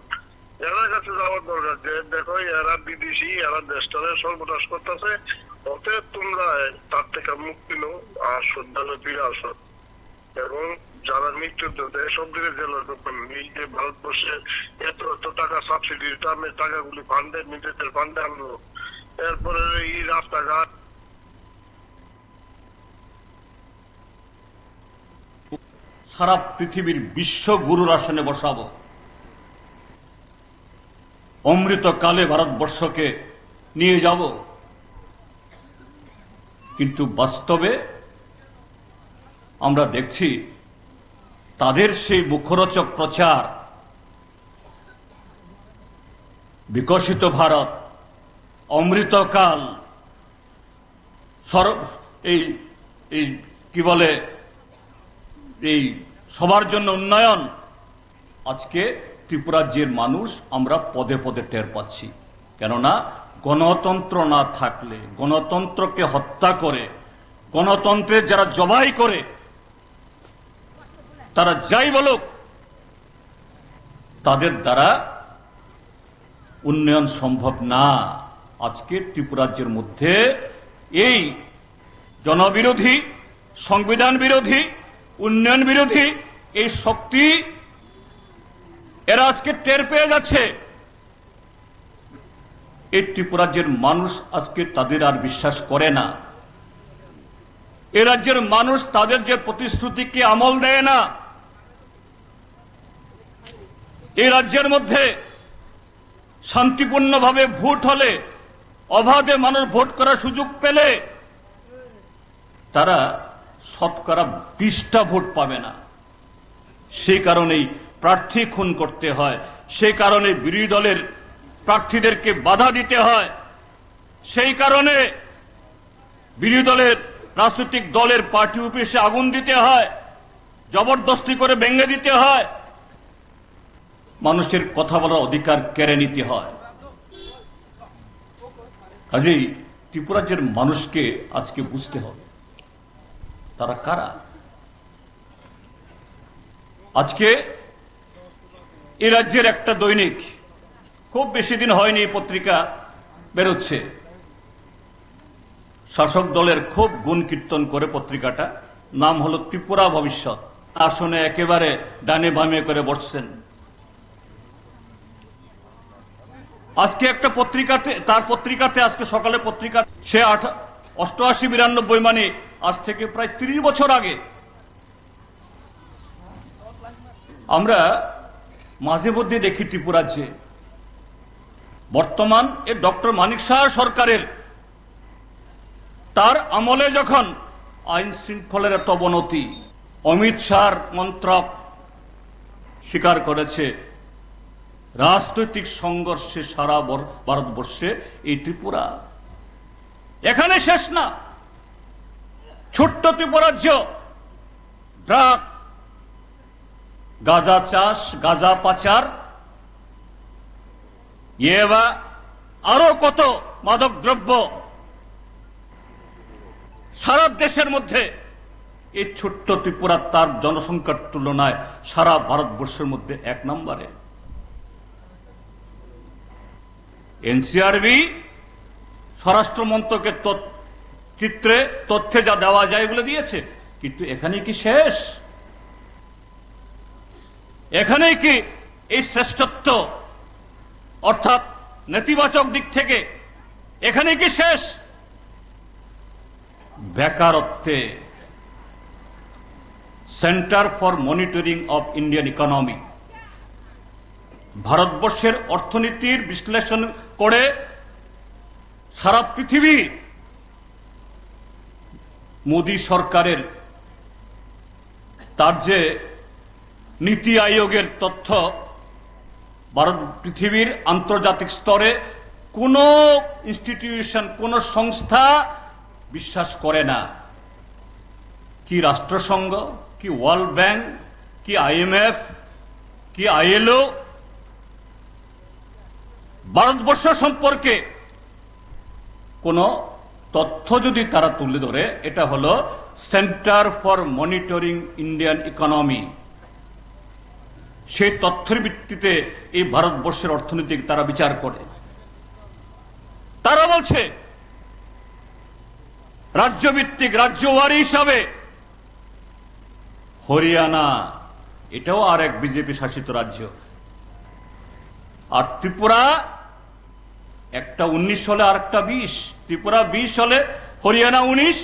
S4: এরা কাছে যাওয়ার দরকার যে দেখো এরা বিদেশি, এরা দেশটারে সর্বনাশ করতেছে, অতএব তোমরা তার থেকে মুক্তি নো আর শ্রদ্ধালে ফিরে আসো। এবং যারা মৃত্যুদণ্ড সব দিকে জেলা ঢুকবেন, এই যে ভারতবর্ষে এত টাকা সাবসিডির টার্মে টাকাগুলি ফান্ডে, নিজেদের ফান্ডে আনলো, এরপরে এই রাস্তাঘাট
S3: সারা পৃথিবীর বিশ্ব গুরুর আসনে বসাবো, অমৃতকালে ভারতবর্ষকে নিয়ে যাব। কিন্তু বাস্তবে আমরা দেখছি তাদের সেই মুখরোচক প্রচার, বিকশিত ভারত, অমৃতকাল, এই কি বলে, এই সবার জন্য উন্নয়ন, আজকে ত্রিপুরাজ্যের মানুষ আমরা পদে পদে টের পাচ্ছি। কেননা গণতন্ত্র না থাকলে, গণতন্ত্রকে হত্যা করে, গণতন্ত্রের যারা জবাই করে, তারা যাই বলুক, তাদের দ্বারা উন্নয়ন সম্ভব না। আজকে ত্রিপুরাজ্যের মধ্যে এই জনবিরোধী, সংবিধান বিরোধী, উন্নয়ন বিরোধী এই শক্তি এরা আজকে টের পেয়ে যাচ্ছে। এই ত্রিপুরাজ্যের মানুষ আজকে তাদের আর বিশ্বাস করে না। এ রাজ্যের মানুষ তাদের যে প্রতিশ্রুতিকে আমল দেয় না। এই রাজ্যের মধ্যে শান্তিপূর্ণভাবে ভোট হলে, অবাধে মানুষ ভোট করার সুযোগ পেলে, তারা শতকরা 20টা ভোট পাবে না। সেই কারণেই প্রার্থী খুন করতে হয়, সেই কারণে বিরোধী দলের প্রার্থীদেরকে বাধা দিতে হয়, সেই কারণে বিরোধী দলের রাজনৈতিক দলের পার্টি অফিসে আগুন দিতে হয়, জবরদস্তি করে ভেঙে দিতে হয়, মানুষের কথা বলার অধিকার কেড়ে নিতে হয়। কাজেই ত্রিপুরাজ্যের মানুষকে আজকে বুঝতে হবে তারা কারা। আজকে এই রাজ্যের একটা দৈনিক, খুব বেশি দিন হয়নি পত্রিকা বেরোচ্ছে, শাসক দলের খুব গুণ কীর্তন করে পত্রিকাটা, নাম হলো ত্রিপুরা ভবিষ্যৎ। আসনে একেবারে ডানে বামে করে বসছেন। আজকে একটা পত্রিকাতে, তার পত্রিকাতে আজকে সকালে পত্রিকা, সে 88-92 মানে আজ থেকে প্রায় 30 বছর আগে। আমরা মাঝে মধ্যে দেখি ত্রিপুরাজ্যে বর্তমান এ ডক্টর মানিক শাহ সরকারের, তার আমলে যখন আইন শৃঙ্খলার এত অবনতি, অমিত শাহর মন্ত্রক স্বীকার করেছে রাজনৈতিক সংঘর্ষে সারা ভারতবর্ষে এই ত্রিপুরা এখানে শেষ না। ছোট্ট ত্রিপুরাজ্য ড্রাগ, গাঁজা চাষ, গাঁজা পাচার, বা আরো কত মাদক দ্রব্য সারা দেশের মধ্যে। এই ছোট্ট ত্রিপুরা তার জনসংখ্যার তুলনায় সারা ভারতবর্ষের মধ্যে 1 নম্বরে। এনসিআরবি স্বরাষ্ট্র মন্ত্রকের চিত্রে তথ্যে যা দেওয়া যায় এগুলো দিয়েছে, কিন্তু এখানে কি শেষ? এখানে কি এই শ্রেষ্ঠত্ব অর্থাৎ নেতিবাচক দিক থেকে এখানে কি শেষ? বেকারত্বে centre for monitoring of Indian economy ভারতবর্ষের অর্থনীতির বিশ্লেষণ করে সারা পৃথিবী মোদী সরকারের তার যে নীতি আয়োগের তথ্য ভারত পৃথিবীর আন্তর্জাতিক স্তরে কোন ইনস্টিটিউশন, কোন সংস্থা বিশ্বাস করে না। কি রাষ্ট্রসংঘ, কি ওয়ার্ল্ড ব্যাংক, কি IMF, কি ILO ভারতবর্ষ সম্পর্কে কোন তথ্য যদি তারা তুলে ধরে, এটা হলো centre for monitoring Indian economy. সেই তথ্যের ভিত্তিতে এই ভারতবর্ষের অর্থনীতি তারা বিচার করে। তারা বলছে রাজ্যভিত্তিক, রাজ্যওয়ারি হিসাবে হরিয়ানা এটাও আর এক বিজেপি শাসিত রাজ্য, আর ত্রিপুরা একটা 19 হলে আর একটা 20, ত্রিপুরা 20 হলে হরিয়ানা 19,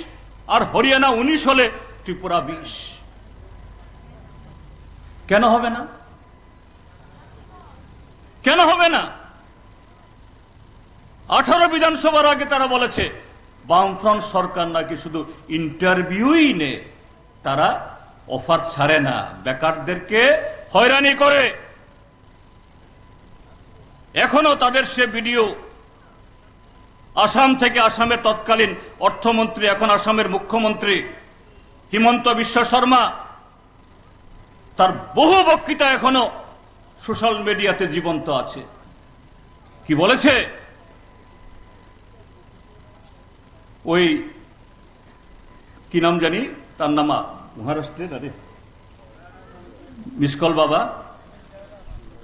S3: আর হরিয়ানা 19 হলে ত্রিপুরা 20। কেন হবে না? কেন হবে না? 18 বিধানসভার আগে তারা বলেছে বামফ্রন্ট সরকার নাকি শুধু ইন্টারভিউই নেয়, তারা অফার ছাড়ে না, বেকারদেরকে হয়রানি করে। এখনো তাদের সে ভিডিও আসাম থেকে, আসামের তৎকালীন অর্থমন্ত্রী, এখন আসামের মুখ্যমন্ত্রী হিমন্ত বিশ্ব শর্মা, তার বহু বক্তৃতা এখনো সোশ্যাল মিডিয়াতে জীবন্ত আছে। কি বলেছে? ওই কি নাম জানি, তার নাম মহারাষ্ট্রের, আরে মিসকল বাবা,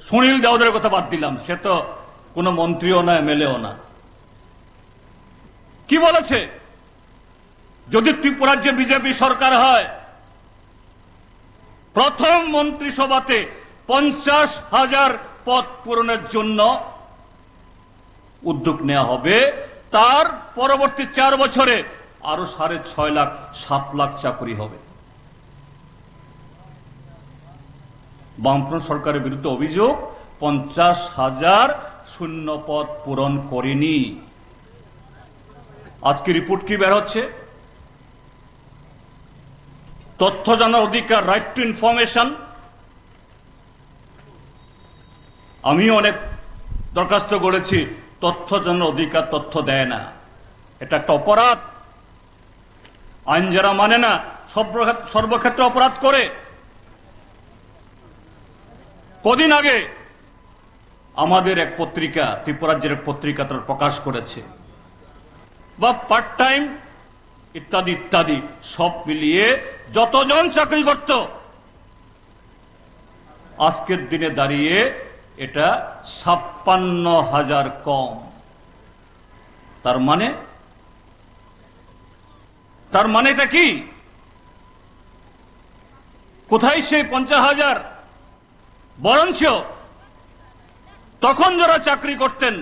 S3: সুনীল দেওদের কথা বাদ দিলাম, সে তো কোনো মন্ত্রীও না, MLA-ও না। কি বলেছে? যদি ত্রিপুরার যে বিজেপি সরকার হয়, প্রথম মন্ত্রিসভাতে 50,000 পদ পূরণের জন্য উদ্যোগ নেওয়া হবে। তার পরবর্তী 4 বছরে আরো 6.5 লাখ, 7 লাখ চাকরি হবে। বামফ্রন্ট সরকারের বিরুদ্ধে অভিযোগ 50,000 শূন্য পদ পূরণ করেনি। আজকে রিপোর্ট কি বের হচ্ছে? তথ্য জানার অধিকার, রাইট টু ইনফরমেশন। আমিও অনেক দরখাস্ত করেছি, তথ্য জানার অধিকার, তথ্য দেয় না, এটা একটা অপরাধ। আইন যারা মানে না সর্বক্ষেত্রে অপরাধ করে। কদিন আগে আমাদের এক পত্রিকা, ত্রিপুরাজ্যের এক পত্রিকা তারা প্রকাশ করেছে, বা পার্ট টাইম ইত্যাদি ইত্যাদি সব মিলিয়ে যতজন চাকরি করত, আজকের দিনে দাঁড়িয়ে এটা 56,000 কম। তার মানে এটা কি? কোথায় সেই 50,000? বরঞ্চ তখন যারা চাকরি করতেন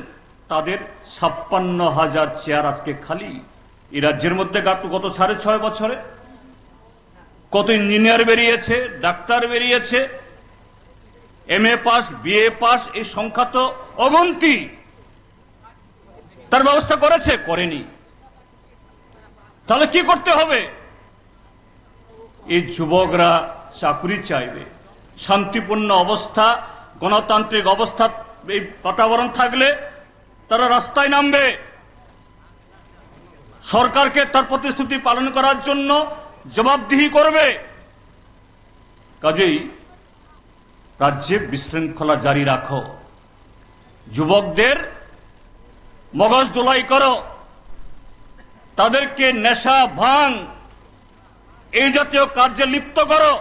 S3: তাদের 56,000 চেয়ার আজকে খালি। এই রাজ্যের মধ্যে গত 6.5 বছরে কত ইঞ্জিনিয়ার বেরিয়েছে, ডাক্তার বেরিয়েছে, MA পাস, BA পাস, এই সংখ্যা তো অগন্তি। তার ব্যবস্থা করেছে? করেনি। তাহলে কি করতে হবে? এই যুবকরা চাকরি চাইবে, শান্তিপূর্ণ অবস্থা, গণতান্ত্রিক অবস্থা, এই বাতাবরণ থাকলে তারা রাস্তায় নামবে, সরকারকে তার প্রতিশ্রুতি পালন করার জন্য জবাবদিহি করবে। কাজেই রাজ্যে বিশৃঙ্খলা জারি রাখো, যুবকদের মগজ ধোলাই করো, তাদেরকে নেশা ভাঙ এই জাতীয় কার্যে লিপ্ত করো।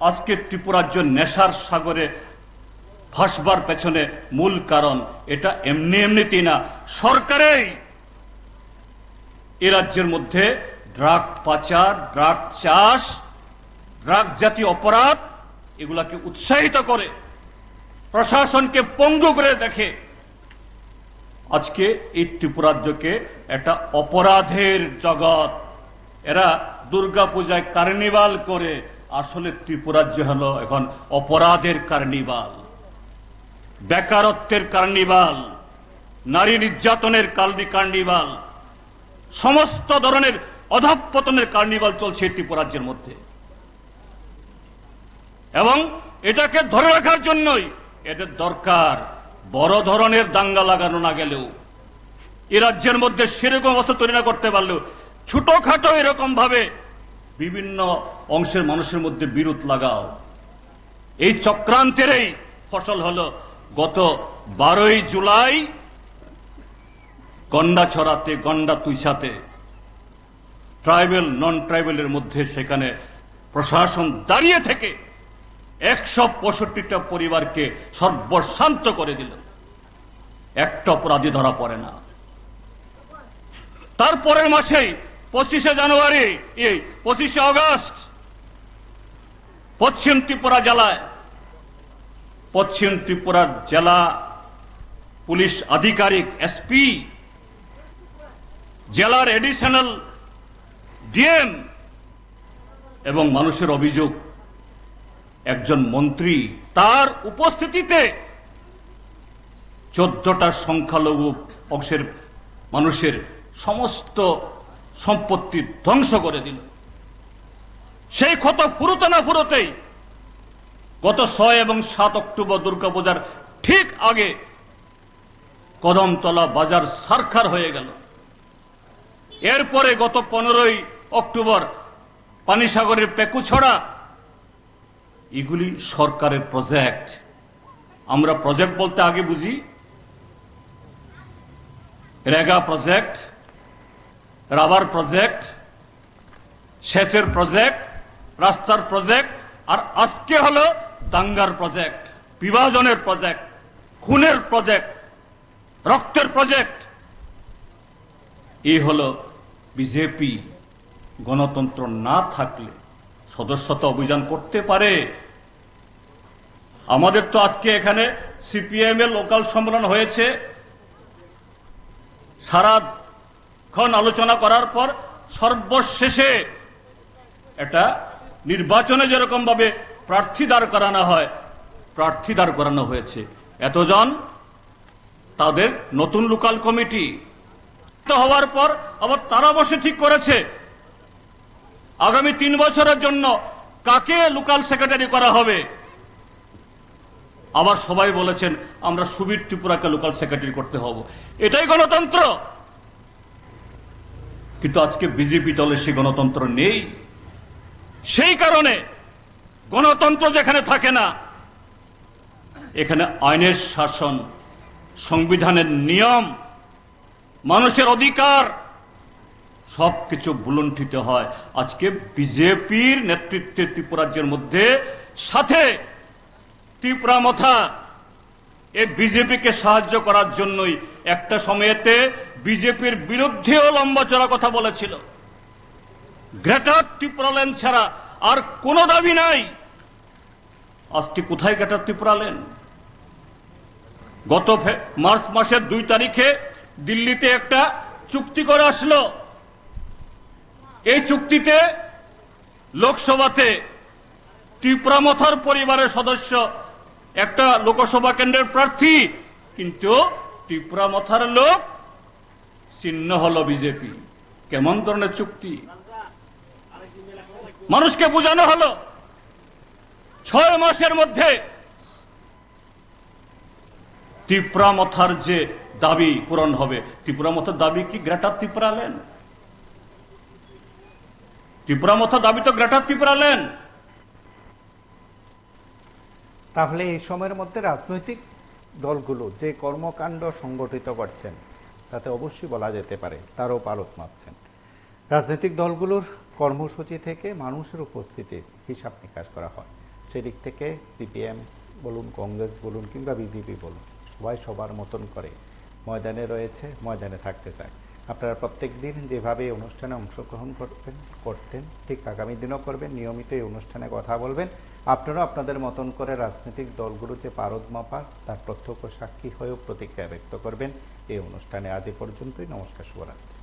S3: আজকে ত্রিপুরা রাজ্য নেশার সাগরে ভাসবার পেছনে মূল কারণ এটা এমনি এমনিতেই না, সরকারেই এ রাজ্যের মধ্যে ড্রাগ পাচার, ড্রাগ চাষ, ড্রাগ জাতীয় অপরাধ এগুলাকে উৎসাহিত করে, প্রশাসনকে পঙ্গু করে দেখে। আজকে এই ত্রিপুরা রাজ্যকে একটা অপরাধের জগৎ। এরা দুর্গাপূজায় কার্নিভাল করে, আসলে ত্রিপুরা রাজ্য হলো এখন অপরাধের কার্নিভাল, বেকারত্বের কার্নিভাল, নারী নির্যাতনের কার্নিভাল, সমস্ত ধরনের অধঃপতনের কার্নিভাল চলছে ত্রিপুরা রাজ্যের মধ্যে। এবং এটাকে ধরে রাখার জন্যই এদের দরকার বড় ধরনের দাঙ্গা লাগানো না গেলেও, এ রাজ্যের মধ্যে সেরকম অবস্থা তৈরি না করতে পারলেও ছোটখাটো এরকম ভাবে বিভিন্ন অংশের মানুষের মধ্যে বিরোধ লাগাও। এই চক্রান্তেরই ফসল হলো গত 12ই জুলাই গন্ডাছড়াতে, গন্ডা তুইসাতে ট্রাইবেল নন ট্রাইবেলের মধ্যে সেখানে প্রশাসন দাঁড়িয়ে থেকে 165টা পরিবারকে সর্বশান্ত করে দিল, একটা অপরাধী ধরা পড়ে না। তারপরের মাসেই 25শে জানুয়ারি, 25শে আগস্ট পশ্চিম ত্রিপুরা জেলায়, পশ্চিম ত্রিপুরার জেলা পুলিশ আধিকারিক এসপি, জেলার এডিশনাল ডিএম এবং মানুষের অভিযোগ একজন মন্ত্রী তার উপস্থিতিতে 14টা সংখ্যালঘু অংশের মানুষের সমস্ত সম্পত্তি ধ্বংস করে দিল। সেই ক্ষত ফুরোতে না ফুরোতেই গত 6 এবং 7 অক্টোবর দুর্গাপূজার ঠিক আগে কদমতলা বাজার সারখার হয়ে গেল। এরপরে গত 15ই অক্টোবর পানিসাগরের পেকুছড়া। এগুলি সরকারের প্রজেক্ট। আমরা প্রজেক্ট বলতে আগে বুঝি রেগা প্রজেক্ট, রাবার প্রজেক্ট, সেচের প্রজেক্ট, রাস্তার প্রজেক্ট, আর আজকে হলো দাঙ্গার প্রজেক্ট, বিভাজনের প্রজেক্ট, খুনের প্রজেক্ট, রক্তের প্রজেক্ট। এই হলো বিজেপি। গণতন্ত্র না থাকলে সদস্যতা অভিযান করতে পারে। আমাদের তো আজকে এখানে সিপিএম এর লোকাল সম্মেলন হয়েছে। সারাক্ষণ আলোচনা করার পর সর্বশেষে এটা নির্বাচনে যেরকম ভাবে প্রার্থী দাঁড় করানো হয়, প্রার্থী দাঁড় করানো হয়েছে। এতজন তাদের নতুন লোকাল কমিটি হওয়ার পর আবার তারা বসে ঠিক করেছে আগামী 3 বছরের জন্য কাকে লোকাল সেক্রেটারি করা হবে। আবার সবাই বলেছেন আমরা সুবীর ত্রিপুরাকে লোকাল সেক্রেটারি করতে হবে। এটাই গণতন্ত্র। কিন্তু আজকে বিজেপি দলে সে গণতন্ত্র নেই। সেই কারণে গণতন্ত্র যেখানে থাকে না, এখানে আইনের শাসন, সংবিধানের নিয়ম, মানুষের অধিকার সবকিছু ভুলুণ্ঠিত হয়। আজকে বিজেপির নেতৃত্বে ত্রিপুরা রাজ্যের মধ্যে সাথে ত্রিপুরা মথা এই বিজেপিকে সাহায্য করার জন্যই একটা সময়েতে বিজেপির বিরুদ্ধেও লম্বা চড়া কথা বলেছিল। গ্রেটার ত্রিপুরাল্যান্ড ছাড়া আর কোন দাবি নাই। আজকে কোথায় গ্রেটার ত্রিপুরাল্যান্ড? গত মার্চ মাসের 2 তারিখে দিল্লিতে একটা চুক্তি করে আসলো। এই চুক্তিতে লোকসভাতে ত্রিপুরা মথার পরিবারের সদস্য একটা লোকসভা কেন্দ্রের প্রার্থী, কিন্তু ত্রিপুরা মথার লোক চিহ্ন হলো বিজেপি। কেমন ধরনের চুক্তি? মানুষকে বোঝানো হলো 6 মাসের মধ্যে ত্রিপুরা মথার যে দাবি পূরণ হবে। ত্রিপুরা মথার দাবি কি গ্রেটার ত্রিপুরাল্যান্ড? ত্রিপুরা মথার দাবি তো গ্রেটার ত্রিপুরাল্যান্ড।
S1: তাহলে এই সময়ের মধ্যে রাজনৈতিক দলগুলো যে কর্মকাণ্ড সংগঠিত করছেন তাতে অবশ্যই বলা যেতে পারে তারও পারদ মাপছেন। রাজনৈতিক দলগুলোর কর্মসূচি থেকে মানুষের উপস্থিতি হিসাব নিকাশ করা হয়। সেদিক থেকে সিপিএম বলুন, কংগ্রেস বলুন কিংবা বিজেপি বলুন, সবাই সবার মতন করে ময়দানে রয়েছে, ময়দানে থাকতে চায়। আপনারা প্রত্যেক দিন যেভাবে এই অনুষ্ঠানে অংশগ্রহণ করতেন ঠিক আগামী দিনও করবেন, নিয়মিত এই অনুষ্ঠানে কথা বলবেন। আপনারাও আপনাদের মতন করে রাজনৈতিক দলগুলো যে পারদ মাপা তার প্রত্যক্ষ সাক্ষী হয়েও প্রতিক্রিয়া ব্যক্ত করবেন এই অনুষ্ঠানে। আজ এ পর্যন্তই। নমস্কার, শুভরাত্রি।